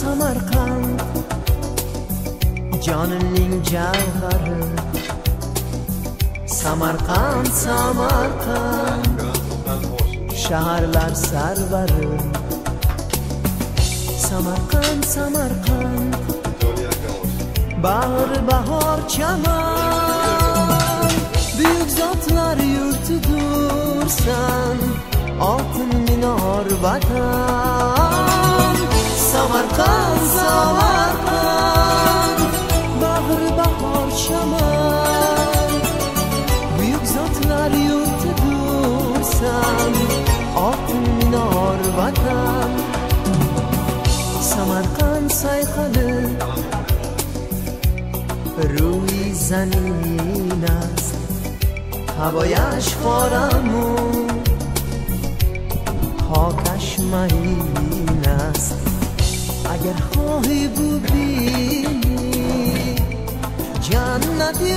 Samarqand jonimning javhari. Samarqand shaharlar sarvari. Samarqand bag'ri bahor chaman. Buyuk zotlar yurtidursan, oltin minor vatan. Samarqand bag'ri bahor chaman. Buyuk zotlar yurtidursan, oltin minor vatan. Samarqand sayqali روی زمین است، هوایش خارمون، خاکش مهین است. اگر خواهی ببینی جنتی